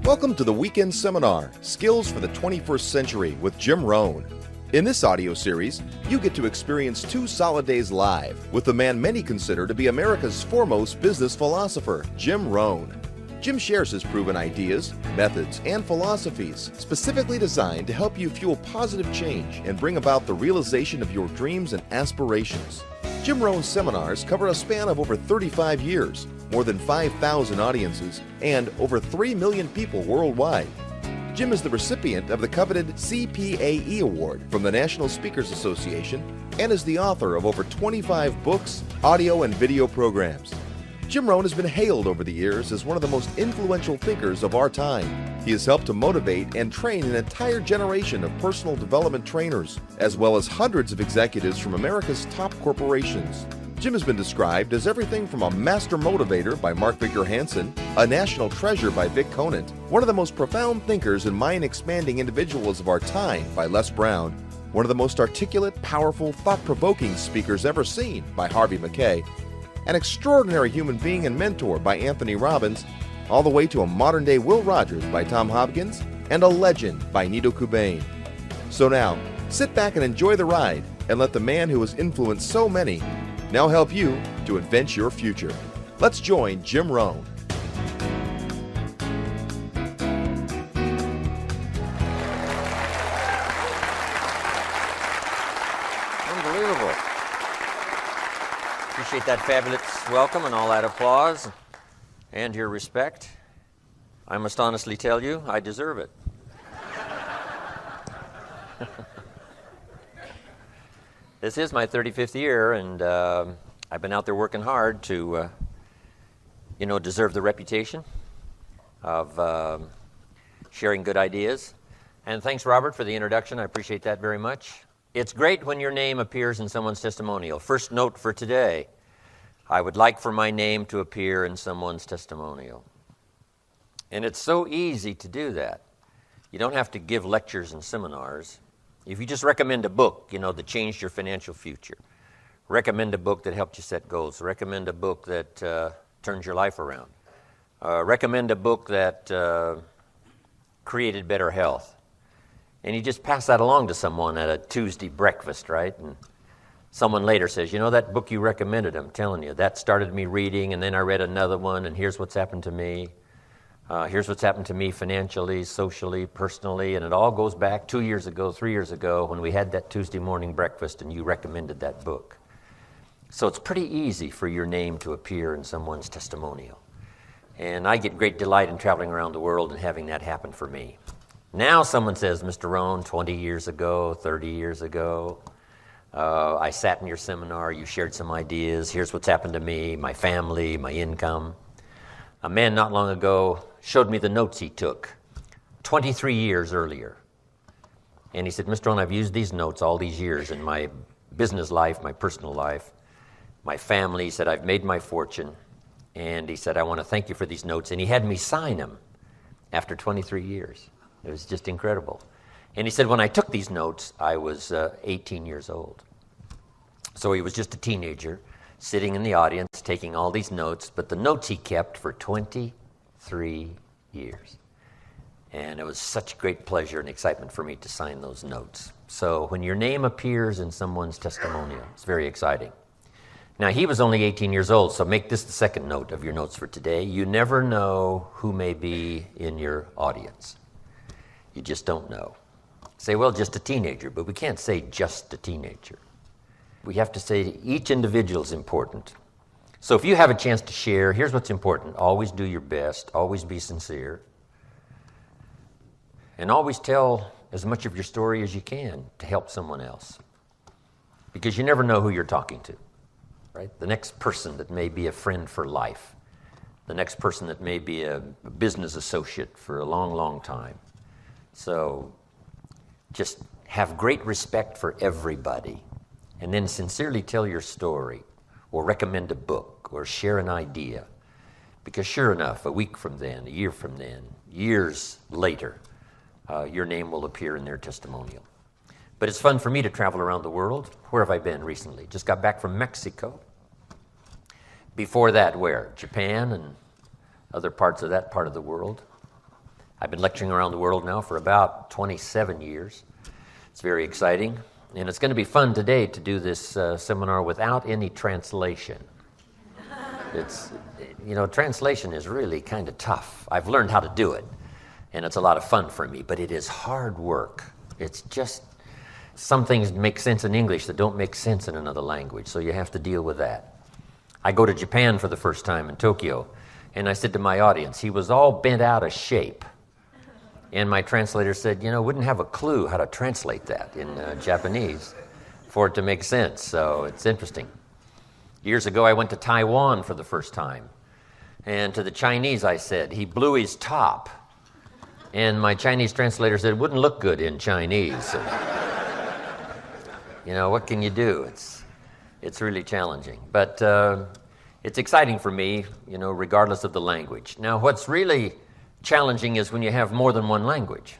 Welcome to the weekend seminar, Skills for the 21st Century with Jim Rohn. In this audio series, you get to experience 2 solid days live with the man many consider to be America's foremost business philosopher, Jim Rohn. Jim shares his proven ideas, methods, and philosophies specifically designed to help you fuel positive change and bring about the realization of your dreams and aspirations. Jim Rohn's seminars cover a span of over 35 years, more than 5,000 audiences, and over 3 million people worldwide. Jim is the recipient of the coveted CPAE Award from the National Speakers Association and is the author of over 25 books, audio, and video programs. Jim Rohn has been hailed over the years as one of the most influential thinkers of our time. He has helped to motivate and train an entire generation of personal development trainers, as well as hundreds of executives from America's top corporations. Jim has been described as everything from a master motivator by Mark Victor Hansen, a national treasure by Vic Conant, one of the most profound thinkers and mind-expanding individuals of our time by Les Brown, one of the most articulate, powerful, thought-provoking speakers ever seen by Harvey Mackay, an extraordinary human being and mentor by Anthony Robbins, all the way to a modern-day Will Rogers by Tom Hopkins, and a legend by Nido Qubein. So now, sit back and enjoy the ride, and let the man who has influenced so many now help you to advance your future. Let's join Jim Rohn. Unbelievable. Appreciate that fabulous welcome and all that applause and your respect. I must honestly tell you, I deserve it. This is my 35th year, and I've been out there working hard to, deserve the reputation of sharing good ideas. And thanks, Robert, for the introduction. I appreciate that very much. It's great when your name appears in someone's testimonial. First note for today, I would like for my name to appear in someone's testimonial. And it's so easy to do that. You don't have to give lectures and seminars. If you just recommend a book, that changed your financial future, recommend a book that helped you set goals, recommend a book that turns your life around, recommend a book that created better health, and you just pass that along to someone at a Tuesday breakfast, right? And someone later says, that book you recommended, I'm telling you, that started me reading, and then I read another one, and here's what's happened to me. Here's what's happened to me financially, socially, personally, and it all goes back 2 years ago, 3 years ago, when we had that Tuesday morning breakfast and you recommended that book. So it's pretty easy for your name to appear in someone's testimonial. And I get great delight in traveling around the world and having that happen for me. Now someone says, Mr. Rohn, 20 years ago, 30 years ago, I sat in your seminar, you shared some ideas, here's what's happened to me, my family, my income. A man not long ago showed me the notes he took 23 years earlier. And he said, Mr. Rohn, I've used these notes all these years in my business life, my personal life, my family. He said, I've made my fortune. And he said, I want to thank you for these notes. And he had me sign them after 23 years. It was just incredible. And he said, when I took these notes, I was 18 years old. So he was just a teenager, sitting in the audience, taking all these notes, but the notes he kept for 23 years. And it was such great pleasure and excitement for me to sign those notes. So when your name appears in someone's testimonial, it's very exciting. Now, he was only 18 years old, so make this the second note of your notes for today. You never know who may be in your audience. You just don't know. Say, well, just a teenager, but we can't say just a teenager. We have to say each individual is important. So if you have a chance to share, here's what's important. Always do your best. Always be sincere. And always tell as much of your story as you can to help someone else. Because you never know who you're talking to, right? The next person that may be a friend for life. The next person that may be a business associate for a long, long time. So just have great respect for everybody. And then sincerely tell your story, or recommend a book, or share an idea. Because sure enough, a week from then, a year from then, years later, your name will appear in their testimonial. But it's fun for me to travel around the world. Where have I been recently? Just got back from Mexico. Before that, where? Japan and other parts of that part of the world. I've been lecturing around the world now for about 27 years. It's very exciting. And it's going to be fun today to do this seminar without any translation. It's, translation is really kind of tough. I've learned how to do it, and it's a lot of fun for me, but it is hard work. It's just, some things make sense in English that don't make sense in another language, so you have to deal with that. I go to Japan for the first time in Tokyo, and I said to my audience, he was all bent out of shape. And my translator said, wouldn't have a clue how to translate that in Japanese for it to make sense. So it's interesting. Years ago, I went to Taiwan for the first time. And to the Chinese, I said, he blew his top. And my Chinese translator said, it wouldn't look good in Chinese. What can you do? It's really challenging. But it's exciting for me, regardless of the language. Now, what's really challenging is when you have more than one language.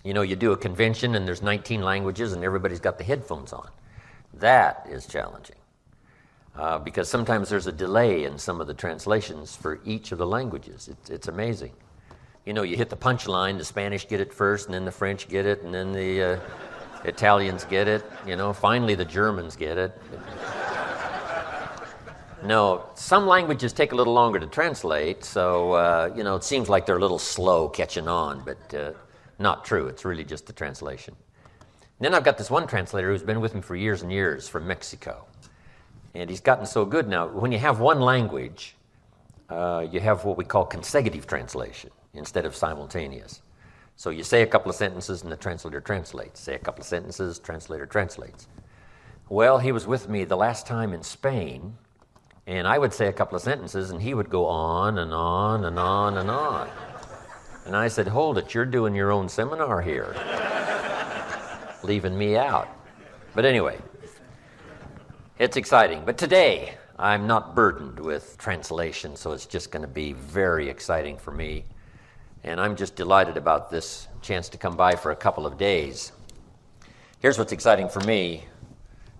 You do a convention and there's 19 languages and everybody's got the headphones on. That is challenging because sometimes there's a delay in some of the translations for each of the languages. It's amazing. You hit the punchline, the Spanish get it first, and then the French get it, and then the Italians get it. Finally the Germans get it. No, some languages take a little longer to translate, so, it seems like they're a little slow catching on, but not true. It's really just the translation. And then I've got this one translator who's been with me for years and years from Mexico, and he's gotten so good now. When you have one language, you have what we call consecutive translation instead of simultaneous. So you say a couple of sentences and the translator translates. Say a couple of sentences, translator translates. Well, he was with me the last time in Spain, and I would say a couple of sentences, and he would go on and on and on and on. And I said, hold it, you're doing your own seminar here, leaving me out. But anyway, it's exciting. But today, I'm not burdened with translation, so it's just going to be very exciting for me. And I'm just delighted about this chance to come by for a couple of days. Here's what's exciting for me.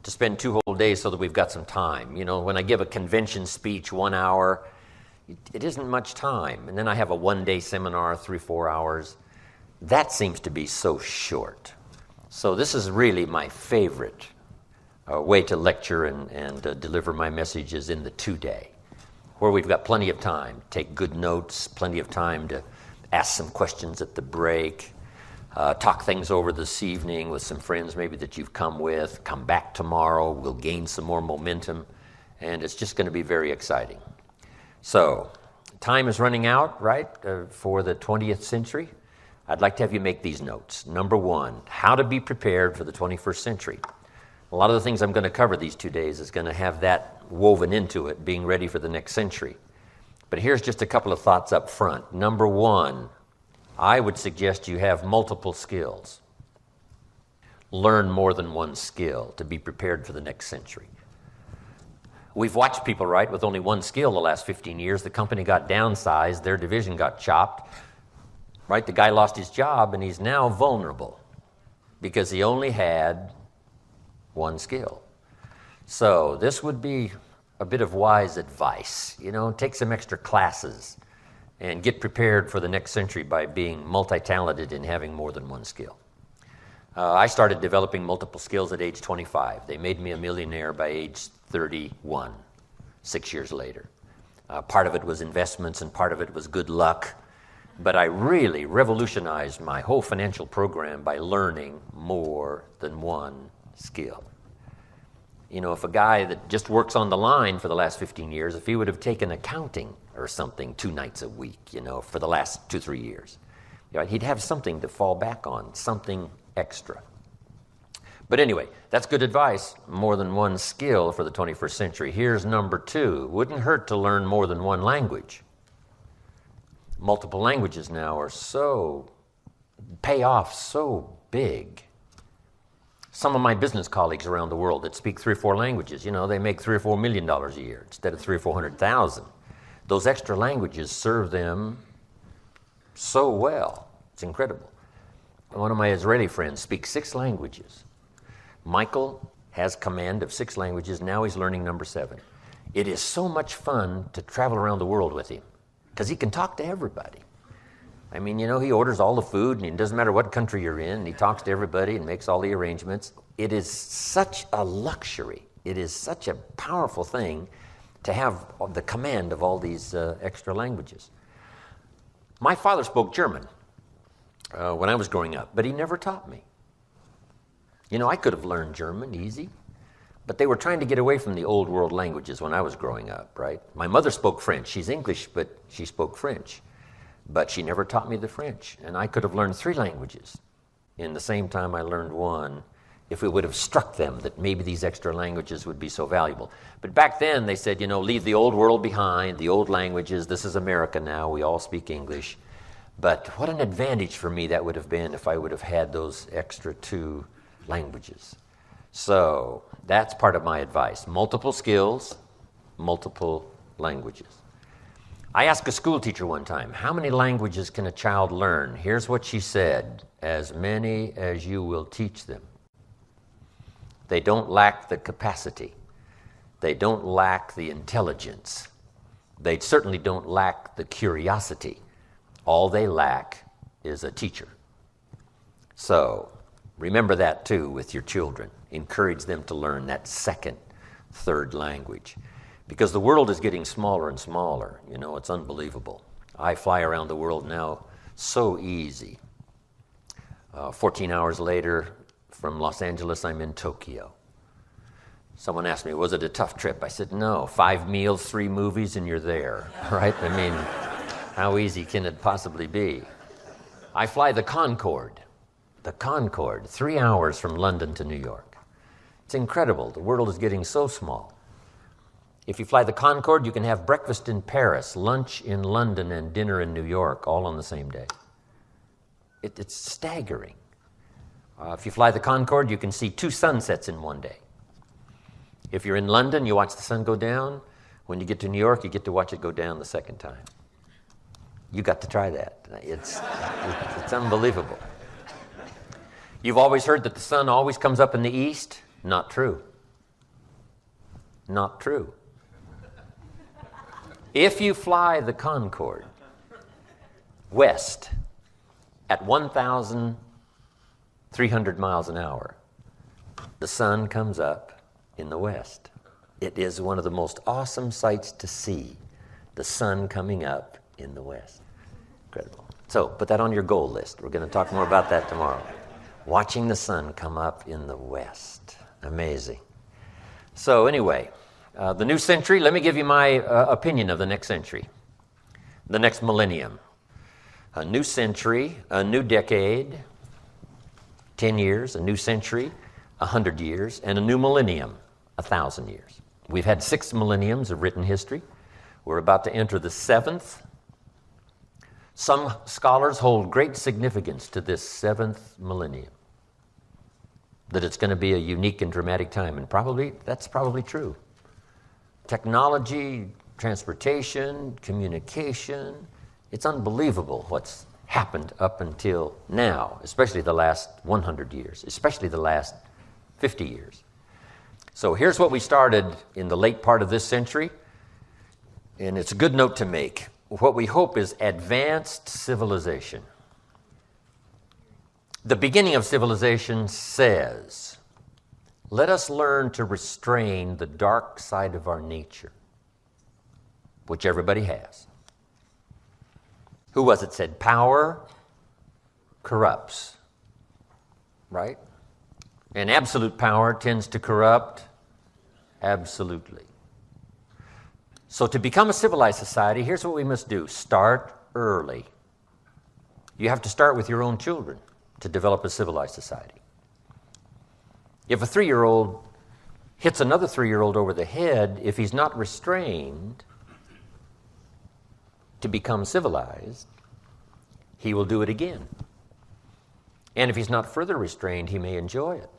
To spend 2 whole days so that we've got some time. When I give a convention speech 1 hour, it isn't much time. And then I have a 1-day seminar, 3-4 hours. That seems to be so short. So this is really my favorite way to lecture and deliver my messages in the 2-day, where we've got plenty of time to take good notes, plenty of time to ask some questions at the break, talk things over this evening with some friends maybe that you've come with, come back tomorrow, we'll gain some more momentum, and it's just going to be very exciting. So, time is running out, right, for the 20th century. I'd like to have you make these notes. Number 1, how to be prepared for the 21st century. A lot of the things I'm going to cover these 2 days is going to have that woven into it, being ready for the next century. But here's just a couple of thoughts up front. Number 1, I would suggest you have multiple skills. Learn more than one skill to be prepared for the next century. We've watched people, right, with only one skill the last 15 years. The company got downsized, their division got chopped, right? The guy lost his job and he's now vulnerable because he only had one skill. So this would be a bit of wise advice. Take some extra classes and get prepared for the next century by being multi-talented and having more than one skill. I started developing multiple skills at age 25. They made me a millionaire by age 31, 6 years later. Part of it was investments and part of it was good luck. But I really revolutionized my whole financial program by learning more than one skill. If a guy that just works on the line for the last 15 years, if he would have taken accounting or something 2 nights a week, for the last 2-3 years, he'd have something to fall back on, something extra. But anyway, that's good advice, more than one skill for the 21st century. Here's number 2. Wouldn't hurt to learn more than one language. Multiple languages now are pay off so big. Some of my business colleagues around the world that speak 3 or 4 languages, they make $3 or $4 million a year instead of 300,000 or 400,000. Those extra languages serve them so well. It's incredible. One of my Israeli friends speaks 6 languages. Michael has command of 6 languages. Now he's learning number 7. It is so much fun to travel around the world with him because he can talk to everybody. I mean, you know, he orders all the food, and it doesn't matter what country you're in, and he talks to everybody and makes all the arrangements. It is such a luxury. It is such a powerful thing to have the command of all these extra languages. My father spoke German when I was growing up, but he never taught me. You know, I could have learned German easy, but they were trying to get away from the old world languages when I was growing up, right? My mother spoke French. She's English, but she spoke French. But she never taught me the French, and I could have learned 3 languages in the same time I learned one if it would have struck them that maybe these extra languages would be so valuable. But back then they said, you know, leave the old world behind, the old languages. This is America now. We all speak English. But what an advantage for me that would have been if I would have had those extra 2 languages. So that's part of my advice. Multiple skills, multiple languages. I asked a school teacher one time, how many languages can a child learn? Here's what she said, as many as you will teach them. They don't lack the capacity. They don't lack the intelligence. They certainly don't lack the curiosity. All they lack is a teacher. So remember that too with your children. Encourage them to learn that second, third language. Because the world is getting smaller and smaller. You know, it's unbelievable. I fly around the world now so easy. 14 hours later, from Los Angeles, I'm in Tokyo. Someone asked me, was it a tough trip? I said, no. 5 meals, 3 movies, and you're there, right? I mean, how easy can it possibly be? I fly the Concorde. The Concorde, 3 hours from London to New York. It's incredible. The world is getting so small. If you fly the Concorde, you can have breakfast in Paris, lunch in London, and dinner in New York, all on the same day. It's staggering. If you fly the Concorde, you can see 2 sunsets in one day. If you're in London, you watch the sun go down. When you get to New York, you get to watch it go down the second time. You got to try that. It's unbelievable. You've always heard that the sun always comes up in the east. Not true. Not true. If you fly the Concorde west at 1,300 miles an hour, the sun comes up in the west. It is one of the most awesome sights to see, the sun coming up in the west. Incredible. So put that on your goal list. We're going to talk more about that tomorrow. Watching the sun come up in the west. Amazing. So anyway, the new century, let me give you my opinion of the next century, the next millennium. A new century, a new decade, 10 years, a new century, 100 years, and a new millennium, 1,000 years. We've had 6 millenniums of written history. We're about to enter the 7th. Some scholars hold great significance to this 7th millennium, that it's going to be a unique and dramatic time, and that's probably true. Technology, transportation, communication, it's unbelievable what's happened up until now, especially the last 100 years, especially the last 50 years. So here's what we started in the late part of this century, and it's a good note to make. What we hope is advanced civilization. The beginning of civilization says, let us learn to restrain the dark side of our nature, which everybody has. Who was it said, power corrupts, right? And absolute power tends to corrupt absolutely. So to become a civilized society, here's what we must do. Start early. You have to start with your own children to develop a civilized society. If a 3-year-old hits another 3-year-old over the head, if he's not restrained to become civilized, he will do it again. And if he's not further restrained, he may enjoy it.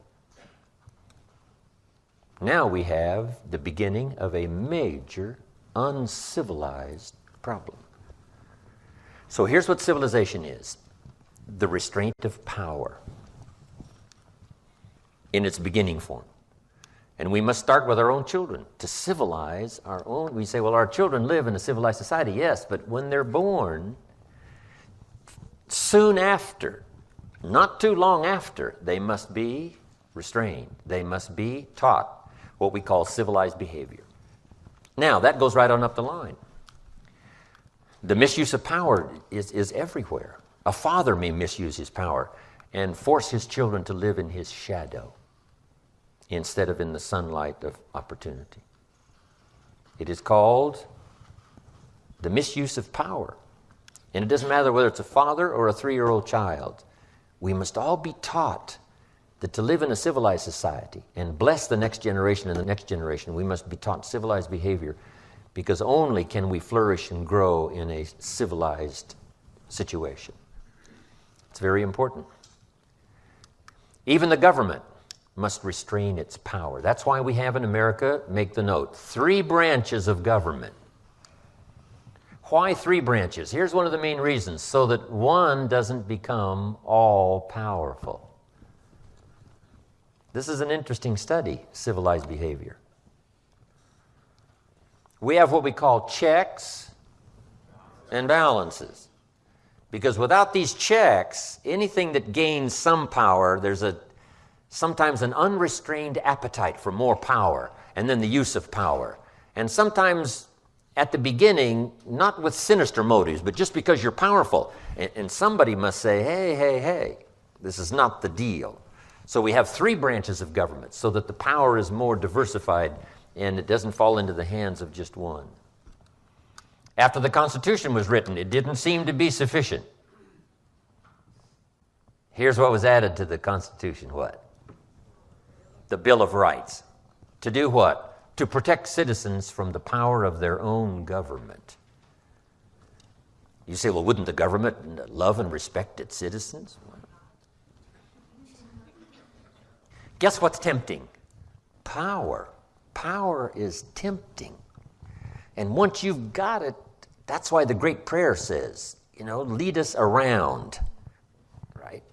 Now we have the beginning of a major uncivilized problem. So here's what civilization is: the restraint of power in its beginning form. And we must start with our own children to civilize our own. We say, well, our children live in a civilized society. Yes, but when they're born, soon after, not too long after, they must be restrained. They must be taught what we call civilized behavior. Now, that goes right on up the line. The misuse of power is everywhere. A father may misuse his power and force his children to live in his shadow instead of in the sunlight of opportunity. It is called the misuse of power. And it doesn't matter whether it's a father or a 3-year-old child. We must all be taught that to live in a civilized society and bless the next generation and the next generation, we must be taught civilized behavior, because only can we flourish and grow in a civilized situation. It's very important. Even the government must restrain its power. That's why we have in America, make the note, 3 branches of government. Why 3 branches? Here's one of the main reasons, so that one doesn't become all-powerful. This is an interesting study, civilized behavior. We have what we call checks and balances. Because without these checks, anything that gains some power, there's sometimes an unrestrained appetite for more power, and then the use of power. And sometimes at the beginning, not with sinister motives, but just because you're powerful. And somebody must say, hey, this is not the deal. So we have 3 branches of government so that the power is more diversified and it doesn't fall into the hands of just one. After the Constitution was written, it didn't seem to be sufficient. Here's what was added to the Constitution, what? The Bill of Rights. To do what? To protect citizens from the power of their own government. You say, well, wouldn't the government love and respect its citizens? Guess what's tempting? Power. Power is tempting. And once you've got it, that's why the great prayer says, lead us around, right?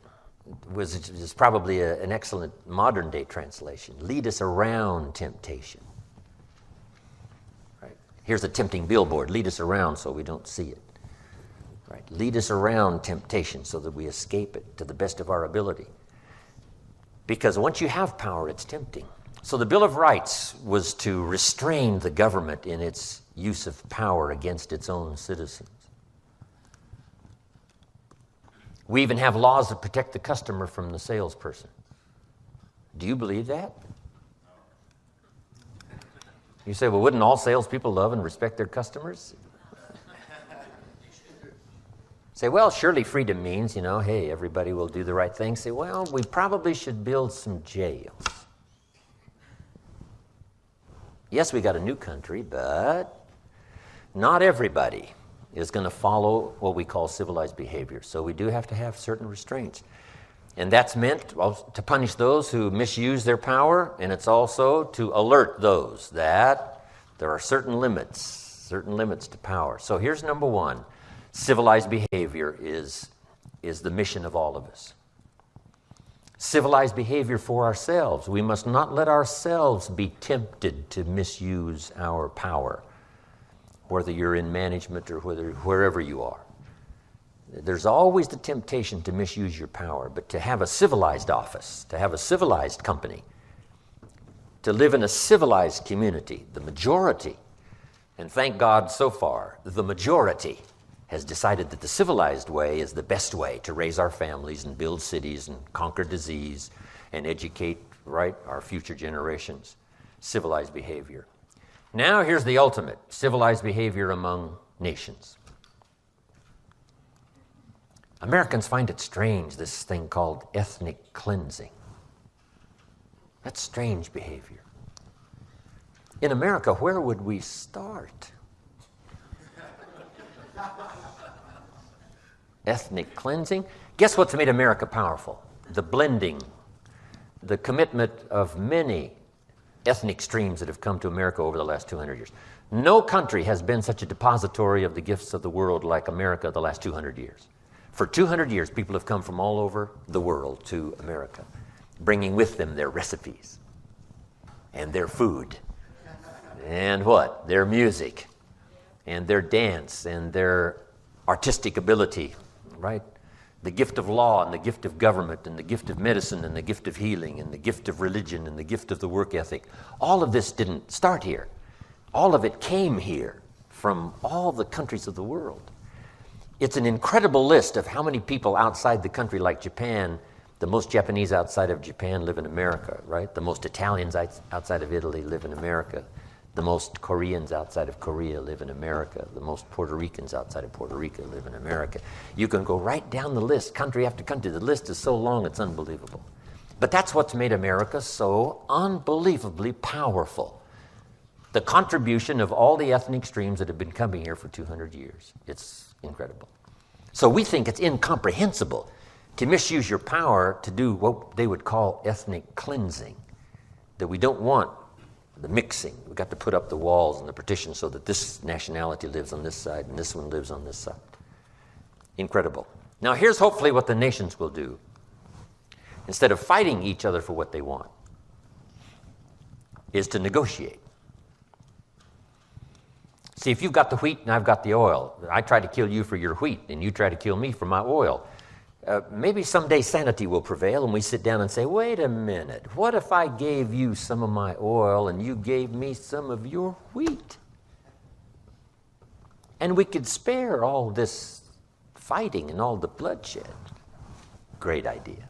It is probably an excellent modern day translation. Lead us around temptation. Right? Here's a tempting billboard. Lead us around so we don't see it. Right? Lead us around temptation so that we escape it to the best of our ability. Because once you have power, it's tempting. So the Bill of Rights was to restrain the government in its use of power against its own citizens. We even have laws that protect the customer from the salesperson. Do you believe that? You say, well, wouldn't all salespeople love and respect their customers? Say, well, surely freedom means, hey, everybody will do the right thing. Say, well, we probably should build some jails. Yes, we got a new country, but not everybody is going to follow what we call civilized behavior. So we do have to have certain restraints. And that's meant to punish those who misuse their power, and it's also to alert those that there are certain limits to power. So here's number 1. Civilized behavior is the mission of all of us. Civilized behavior for ourselves. We must not let ourselves be tempted to misuse our power, whether you're in management or wherever you are. There's always the temptation to misuse your power, but to have a civilized office, to have a civilized company, to live in a civilized community, the majority, and thank God so far, the majority has decided that the civilized way is the best way to raise our families and build cities and conquer disease and educate, our future generations. Civilized behavior. Now here's the ultimate, civilized behavior among nations. Americans find it strange, this thing called ethnic cleansing. That's strange behavior. In America, where would we start? Ethnic cleansing. Guess what's made America powerful? The blending, the commitment of many ethnic streams that have come to America over the last 200 years. No country has been such a depository of the gifts of the world like America the last 200 years. For 200 years, people have come from all over the world to America, bringing with them their recipes and their food and what? Their music and their dance and their artistic ability, right? the gift of law and the gift of government and the gift of medicine and the gift of healing and the gift of religion and the gift of the work ethic. All of this didn't start here. All of it came here from all the countries of the world. It's an incredible list of how many people outside the country, like Japan. The most Japanese outside of Japan live in America, right? The most Italians outside of Italy live in America. The most Koreans outside of Korea live in America. The most Puerto Ricans outside of Puerto Rico live in America. You can go right down the list, country after country. The list is so long, it's unbelievable. But that's what's made America so unbelievably powerful. The contribution of all the ethnic streams that have been coming here for 200 years. It's incredible. So we think it's incomprehensible to misuse your power to do what they would call ethnic cleansing, that we don't want the mixing. We've got to put up the walls and the partitions so that this nationality lives on this side and this one lives on this side. Incredible. Now here's hopefully what the nations will do. Instead of fighting each other for what they want, is to negotiate. See, if you've got the wheat and I've got the oil, I try to kill you for your wheat and you try to kill me for my oil. Maybe someday sanity will prevail and we sit down and say, wait a minute, what if I gave you some of my oil and you gave me some of your wheat? And we could spare all this fighting and all the bloodshed. Great idea.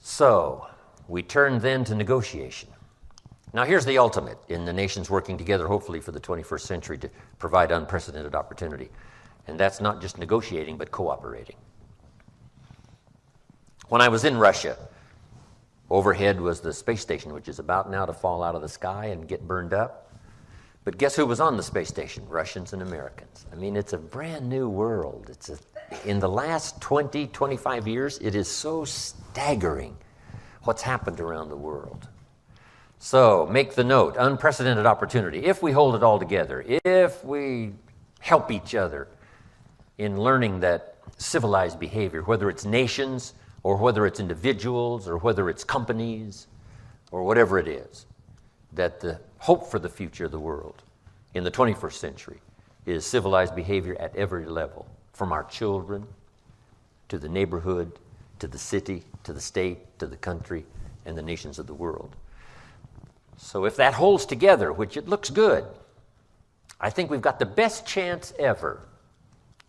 So we turn then to negotiation. Now here's the ultimate in the nations working together, hopefully for the 21st century, to provide unprecedented opportunity. And that's not just negotiating, but cooperating. When I was in Russia, overhead was the space station, which is about now to fall out of the sky and get burned up. But guess who was on the space station? Russians and Americans. I mean, it's a brand new world. In the last 20, 25 years, it is so staggering what's happened around the world. So make the note, unprecedented opportunity. If we hold it all together, if we help each other in learning that civilized behavior, whether it's nations or whether it's individuals or whether it's companies or whatever it is, that the hope for the future of the world in the 21st century is civilized behavior at every level, from our children to the neighborhood, to the city, to the state, to the country, and the nations of the world. So if that holds together, which it looks good, I think we've got the best chance ever.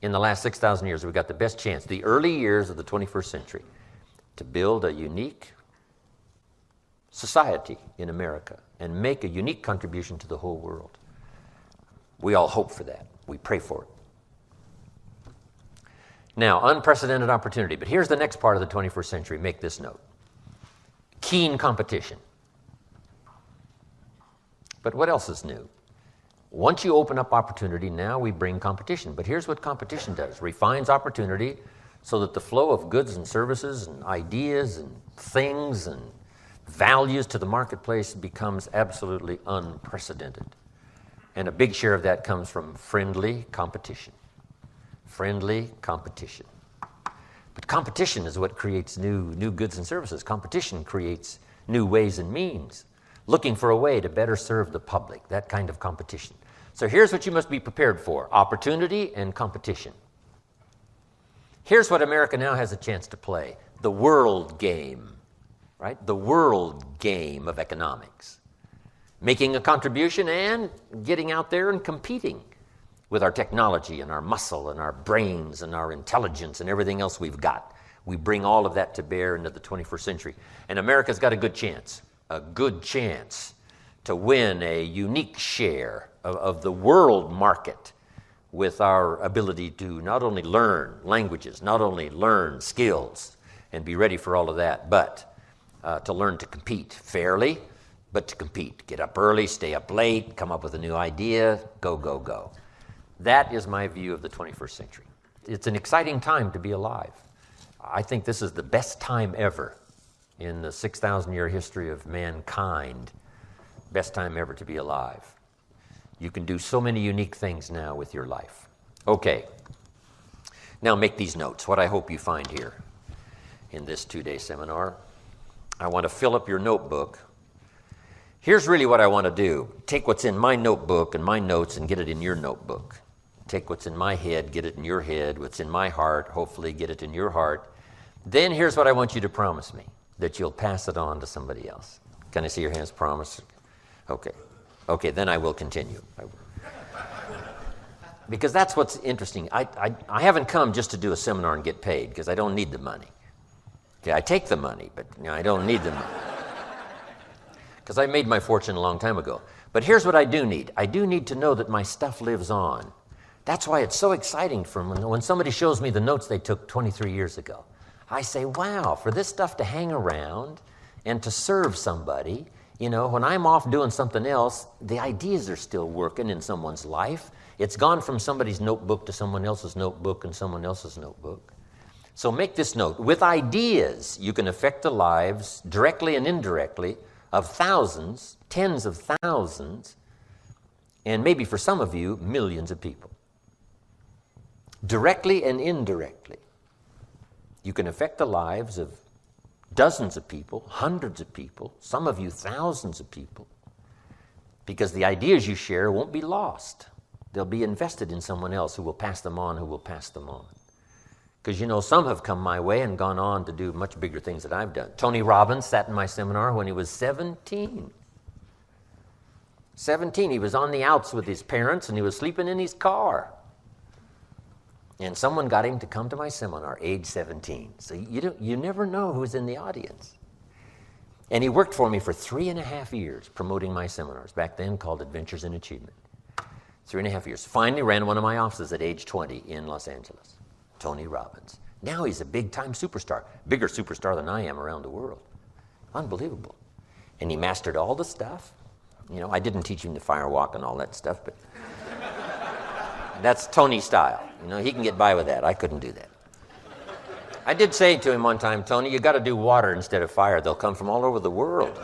In the last 6,000 years, we've got the best chance, the early years of the 21st century, to build a unique society in America and make a unique contribution to the whole world. We all hope for that. We pray for it. Now, unprecedented opportunity. But here's the next part of the 21st century. Make this note. Keen competition. But what else is new? Once you open up opportunity, now we bring competition. But here's what competition does. Refines opportunity so that the flow of goods and services and ideas and things and values to the marketplace becomes absolutely unprecedented. And a big share of that comes from friendly competition. Friendly competition. But competition is what creates new goods and services. Competition creates new ways and means. Looking for a way to better serve the public, that kind of competition. So here's what you must be prepared for: opportunity and competition. Here's what America now has a chance to play: the world game, right? The world game of economics. Making a contribution and getting out there and competing with our technology and our muscle and our brains and our intelligence and everything else we've got. We bring all of that to bear into the 21st century. And America's got a good chance to win a unique share of the world market with our ability to not only learn languages, not only learn skills and be ready for all of that, but to learn to compete fairly, but to compete. Get up early, stay up late, come up with a new idea, go, go, go. That is my view of the 21st century. It's an exciting time to be alive. I think this is the best time ever in the 6,000-year history of mankind. Best time ever to be alive. You can do so many unique things now with your life. Okay. Now make these notes, what I hope you find here in this 2-day seminar. I want to fill up your notebook. Here's really what I want to do. Take what's in my notebook and my notes and get it in your notebook. take what's in my head, get it in your head, what's in my heart, hopefully get it in your heart. Then here's what I want you to promise me, that you'll pass it on to somebody else. Can I see your hands? Promise? Okay. Okay, then I will continue. Because that's what's interesting. I haven't come just to do a seminar and get paid, because I don't need the money. Okay, I take the money, but I don't need the money. Because I made my fortune a long time ago. But here's what I do need. I do need to know that my stuff lives on. That's why it's so exciting for me when somebody shows me the notes they took 23 years ago. I say, wow, for this stuff to hang around and to serve somebody, when I'm off doing something else, the ideas are still working in someone's life. It's gone from somebody's notebook to someone else's notebook and someone else's notebook. So make this note. With ideas, you can affect the lives, directly and indirectly, of thousands, tens of thousands, and maybe for some of you, millions of people. Directly and indirectly. You can affect the lives of dozens of people, hundreds of people, some of you thousands of people, because the ideas you share won't be lost. They'll be invested in someone else who will pass them on, who will pass them on. Because, some have come my way and gone on to do much bigger things that I've done. Tony Robbins sat in my seminar when he was 17. 17, he was on the outs with his parents and he was sleeping in his car. And someone got him to come to my seminar, age 17. So you never know who's in the audience. And he worked for me for 3.5 years promoting my seminars, back then called Adventures in Achievement. 3.5 years. Finally ran one of my offices at age 20 in Los Angeles. Tony Robbins. Now he's a big-time superstar, bigger superstar than I am around the world. Unbelievable. And he mastered all the stuff. I didn't teach him the fire walk and all that stuff, but that's Tony style. He can get by with that. I couldn't do that. I did say to him one time, Tony, you got to do water instead of fire. They'll come from all over the world.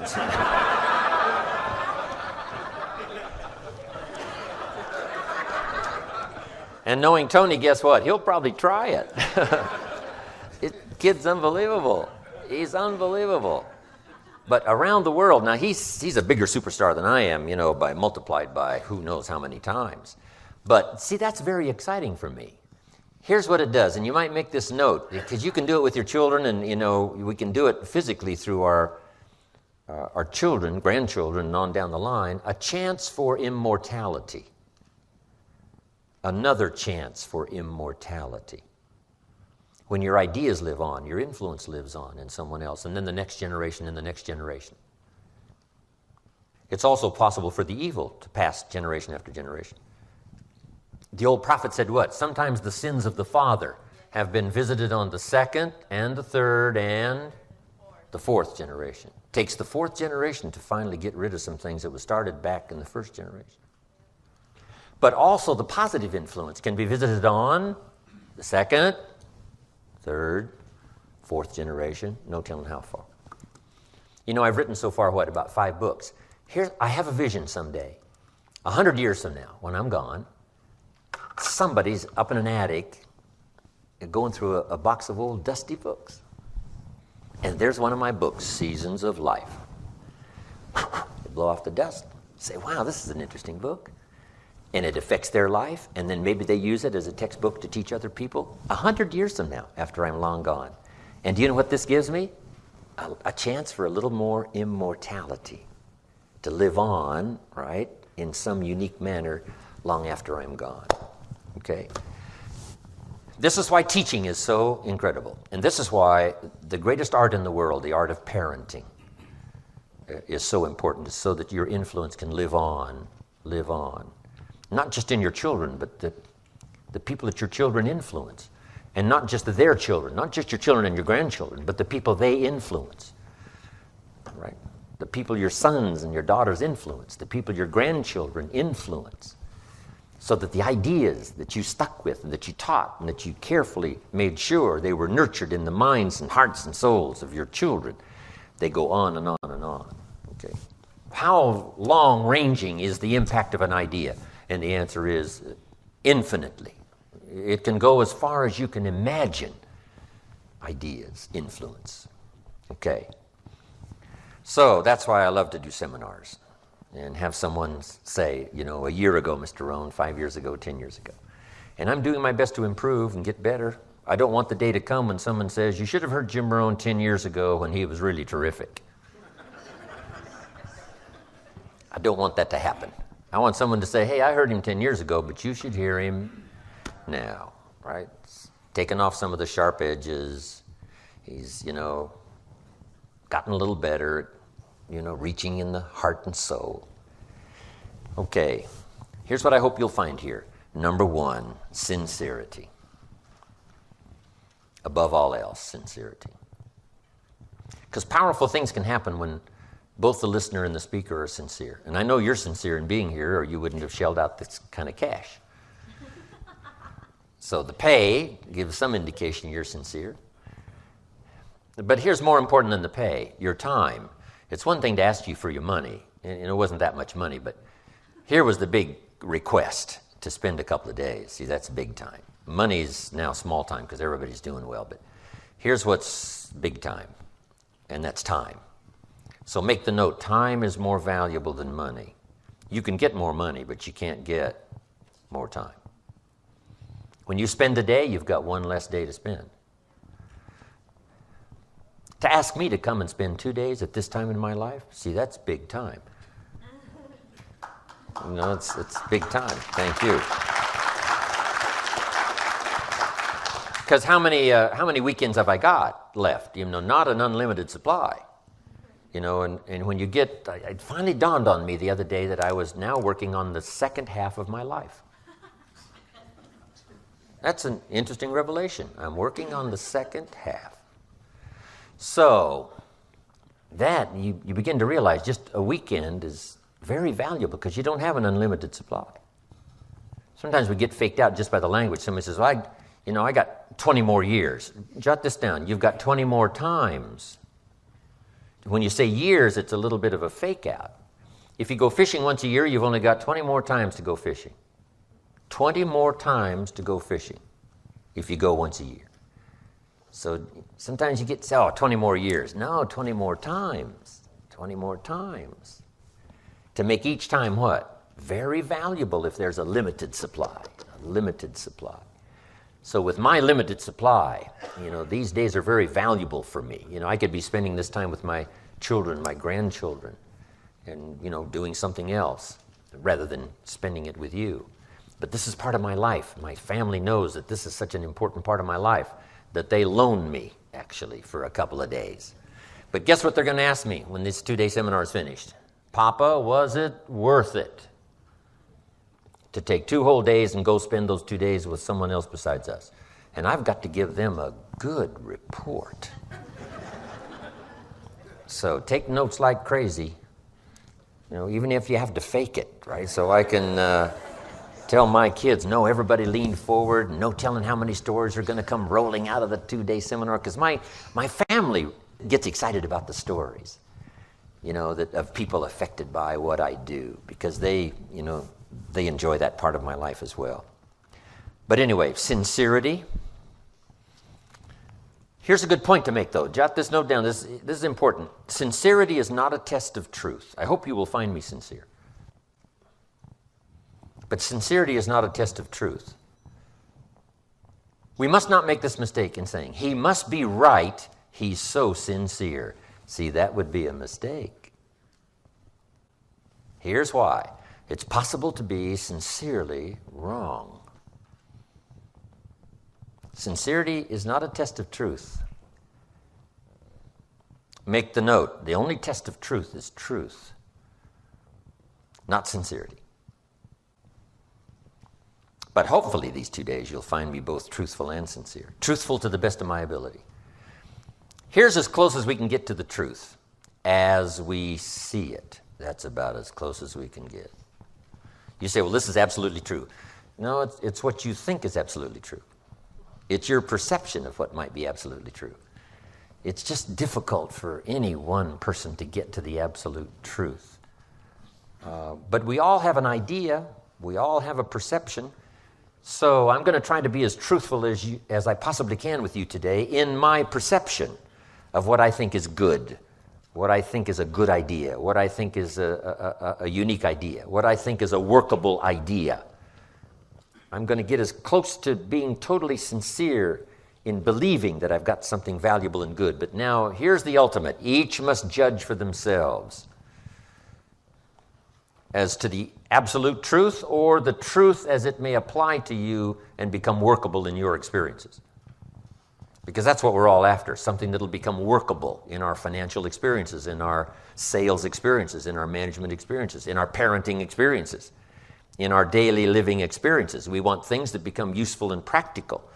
And knowing Tony, guess what? He'll probably try it. Kid's unbelievable. He's unbelievable. But around the world, now he's a bigger superstar than I am, multiplied by who knows how many times. But see, that's very exciting for me. Here's what it does, and you might make this note, because you can do it with your children, and we can do it physically through our children, grandchildren, and on down the line. A chance for immortality. Another chance for immortality. When your ideas live on, your influence lives on in someone else, and then the next generation and the next generation. It's also possible for the evil to pass generation after generation. The old prophet said what? Sometimes the sins of the father have been visited on the second and the third and the fourth generation. It takes the fourth generation to finally get rid of some things that was started back in the first generation. But also the positive influence can be visited on the second, third, fourth generation, no telling how far. I've written so far, about 5 books. I have a vision someday, 100 years from now, when I'm gone, somebody's up in an attic going through a box of old dusty books. And there's one of my books, Seasons of Life. They blow off the dust, say, wow, this is an interesting book. And it affects their life, and then maybe they use it as a textbook to teach other people 100 years from now, after I'm long gone. And do you know what this gives me? A chance for a little more immortality, to live on, right, in some unique manner long after I'm gone. Okay? This is why teaching is so incredible. And this is why the greatest art in the world, the art of parenting, is so important, so that your influence can live on. Not just in your children, but the people that your children influence. And not just their children, not just your children and your grandchildren, but the people they influence. Right? The people your sons and your daughters influence, the people your grandchildren influence. So that the ideas that you stuck with and that you taught and that you carefully made sure they were nurtured in the minds and hearts and souls of your children, they go on and on and on. Okay? How long-ranging is the impact of an idea? And the answer is infinitely. It can go as far as you can imagine ideas, influence. Okay. So that's why I love to do seminars and have someone say, a year ago, Mr. Rohn, 5 years ago, 10 years ago. And I'm doing my best to improve and get better. I don't want the day to come when someone says, you should have heard Jim Rohn 10 years ago when he was really terrific. I don't want that to happen. I want someone to say, hey, I heard him 10 years ago, but you should hear him now, right? Taking off some of the sharp edges. He's, gotten a little better, reaching in the heart and soul. Okay, here's what I hope you'll find here. Number one, sincerity. Above all else, sincerity. Because powerful things can happen when both the listener and the speaker are sincere. And I know you're sincere in being here, or you wouldn't have shelled out this kind of cash. So the pay gives some indication you're sincere. But here's more important than the pay, your time. It's one thing to ask you for your money, and it wasn't that much money, but here was the big request to spend a couple of days. See, that's big time. Money's now small time because everybody's doing well, but here's what's big time, and that's time. So make the note, time is more valuable than money. You can get more money, but you can't get more time. When you spend a day, you've got one less day to spend. To ask me to come and spend 2 days at this time in my life, see, that's big time. It's big time. Thank you. Because how many weekends have I got left? Not an unlimited supply. And when you get, it finally dawned on me the other day that I was now working on the second half of my life. That's an interesting revelation. I'm working on the second half. So that you begin to realize just a weekend is very valuable because you don't have an unlimited supply. Sometimes we get faked out just by the language. Somebody says, well, I got 20 more years. Jot this down. You've got 20 more times. When you say years, it's a little bit of a fake out. If you go fishing once a year, you've only got 20 more times to go fishing. 20 more times to go fishing if you go once a year. So sometimes you get, 20 more years. No, 20 more times. 20 more times. To make each time what? Very valuable if there's a limited supply. A limited supply. So with my limited supply, these days are very valuable for me. I could be spending this time with my children, my grandchildren, and, doing something else rather than spending it with you. But this is part of my life. My family knows that this is such an important part of my life that they loan me, actually, for a couple of days. But guess what they're going to ask me when this 2-day seminar is finished? Papa, was it worth it to take 2 whole days and go spend those 2 days with someone else besides us? And I've got to give them a good report. So take notes like crazy, even if you have to fake it, right? So I can tell my kids, no, everybody lean forward, no telling how many stories are going to come rolling out of the 2-day seminar, because my family gets excited about the stories, that of people affected by what I do, because they enjoy that part of my life as well. But anyway, sincerity. Here's a good point to make, though. Jot this note down. This is important. Sincerity is not a test of truth. I hope you will find me sincere. But sincerity is not a test of truth. We must not make this mistake in saying, he must be right, he's so sincere. See, that would be a mistake. Here's why. It's possible to be sincerely wrong. Sincerity is not a test of truth. Make the note, the only test of truth is truth, not sincerity. But hopefully these 2 days you'll find me both truthful and sincere. Truthful to the best of my ability. Here's as close as we can get to the truth. As we see it. That's about as close as we can get. You say, well, this is absolutely true. No, it's what you think is absolutely true. It's your perception of what might be absolutely true. It's just difficult for any one person to get to the absolute truth. But we all have an idea. We all have a perception. So I'm going to try to be as truthful as I possibly can with you today in my perception of what I think is good, what I think is a good idea, what I think is a unique idea, what I think is a workable idea. I'm going to get as close to being totally sincere in believing that I've got something valuable and good. But now, here's the ultimate. Each must judge for themselves as to the absolute truth or the truth as it may apply to you and become workable in your experiences. Because that's what we're all after, something that'll become workable in our financial experiences, in our sales experiences, in our management experiences, in our parenting experiences, in our daily living experiences. We want things that become useful and practical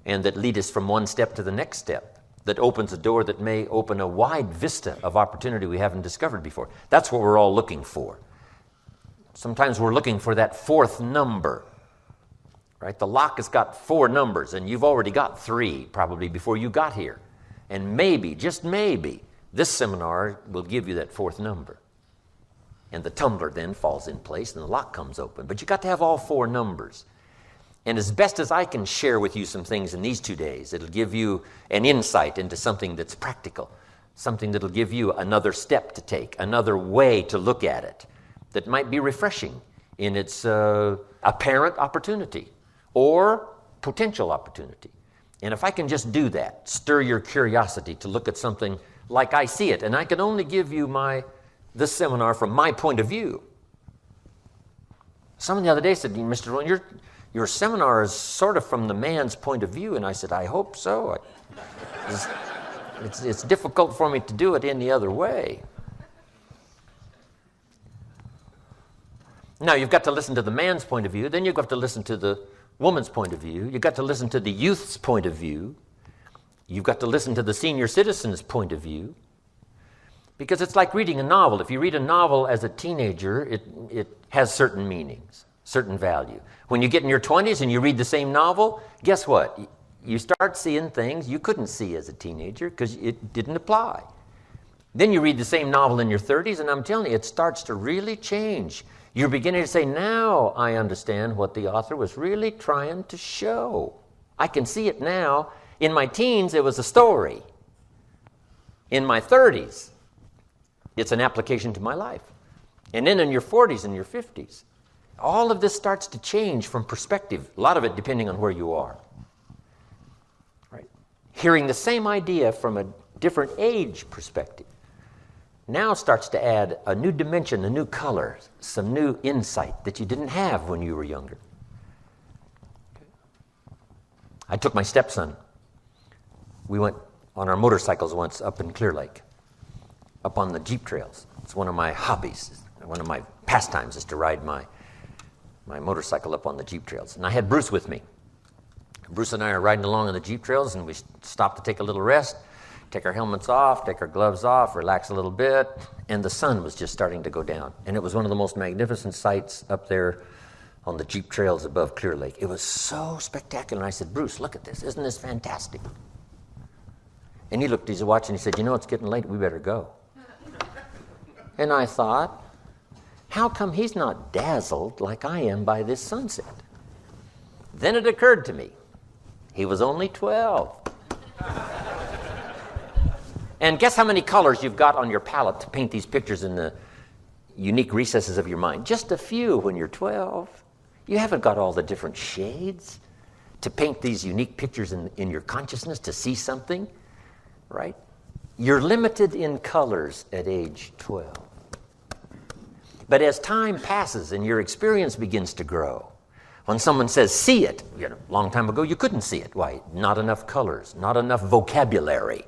and that lead us from one step to the next step, that opens a door that may open a wide vista of opportunity we haven't discovered before. That's what we're all looking for. Sometimes we're looking for that fourth number, right? The lock has got 4 numbers, and you've already got 3 probably before you got here. And maybe, just maybe, this seminar will give you that 4th number. And the tumbler then falls in place and the lock comes open. But you got to have all 4 numbers. And as best as I can share with you some things in these 2 days, it'll give you an insight into something that's practical, something that'll give you another step to take, another way to look at it that might be refreshing in its apparent opportunity or potential opportunity. And if I can just do that, stir your curiosity to look at something like I see it, and I can only give you this seminar from my point of view. Someone the other day said, Mr. Rohn, your seminar is sort of from the man's point of view. And I said, I hope so. It's difficult for me to do it any other way. Now, you've got to listen to the man's point of view. Then you've got to listen to the woman's point of view. You've got to listen to the youth's point of view. You've got to listen to the senior citizen's point of view. Because it's like reading a novel. If you read a novel as a teenager, it has certain meanings, certain value. When you get in your 20s and you read the same novel, guess what? You start seeing things you couldn't see as a teenager because it didn't apply. Then you read the same novel in your 30s, and I'm telling you, it starts to really change. You're beginning to say, now I understand what the author was really trying to show. I can see it now. In my teens, it was a story. In my 30s, it's an application to my life. And then in your 40s and your 50s, all of this starts to change from perspective, a lot of it depending on where you are. Right? Hearing the same idea from a different age perspective now starts to add a new dimension, a new color, some new insight that you didn't have when you were younger. I took my stepson. We went on our motorcycles once up in Clear Lake, up on the Jeep trails. It's one of my hobbies. One of my pastimes is to ride my motorcycle up on the Jeep trails. And I had Bruce with me. Bruce and I are riding along on the Jeep trails, and we stopped to take a little rest, take our helmets off, take our gloves off, relax a little bit, and the sun was just starting to go down. And it was one of the most magnificent sights up there on the Jeep trails above Clear Lake. It was so spectacular. And I said, Bruce, look at this. Isn't this fantastic? And he looked at his watch and he said, it's getting late. We better go. And I thought, how come he's not dazzled like I am by this sunset? Then it occurred to me, he was only 12. And guess how many colors you've got on your palette to paint these pictures in the unique recesses of your mind? Just a few when you're 12. You haven't got all the different shades to paint these unique pictures in your consciousness to see something, right? You're limited in colors at age 12. But as time passes and your experience begins to grow, when someone says, see it, a long time ago you couldn't see it. Why? Not enough colors, not enough vocabulary,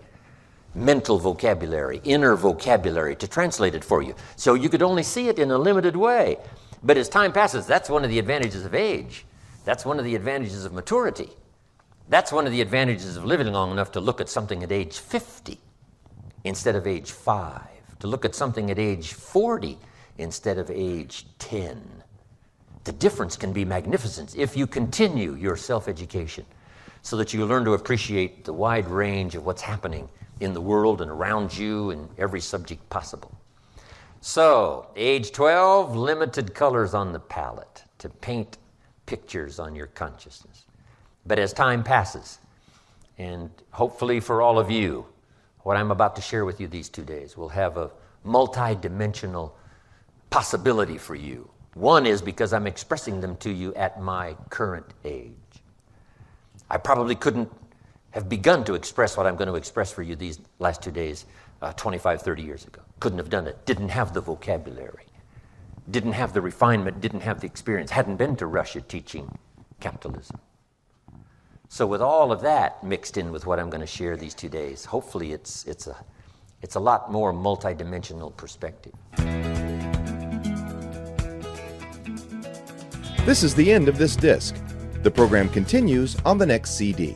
mental vocabulary, inner vocabulary to translate it for you. So you could only see it in a limited way. But as time passes, that's one of the advantages of age. That's one of the advantages of maturity. That's one of the advantages of living long enough to look at something at age 50 instead of age 5, to look at something at age 40 instead of age 10. The difference can be magnificent if you continue your self-education so that you learn to appreciate the wide range of what's happening in the world and around you in every subject possible. So, age 12, limited colors on the palette to paint pictures on your consciousness. But as time passes, and hopefully for all of you, what I'm about to share with you these 2 days will have a multi-dimensional possibility for you One is because I'm expressing them to you at my current age. I probably couldn't have begun to express what I'm going to express for you these last 2 days 25, 30 years ago. Couldn't have done it. Didn't have the vocabulary. Didn't have the refinement. Didn't have the experience. Hadn't been to Russia teaching capitalism. So with all of that mixed in with what I'm going to share these 2 days, hopefully it's a lot more multidimensional perspective. This is the end of this disc. The program continues on the next CD.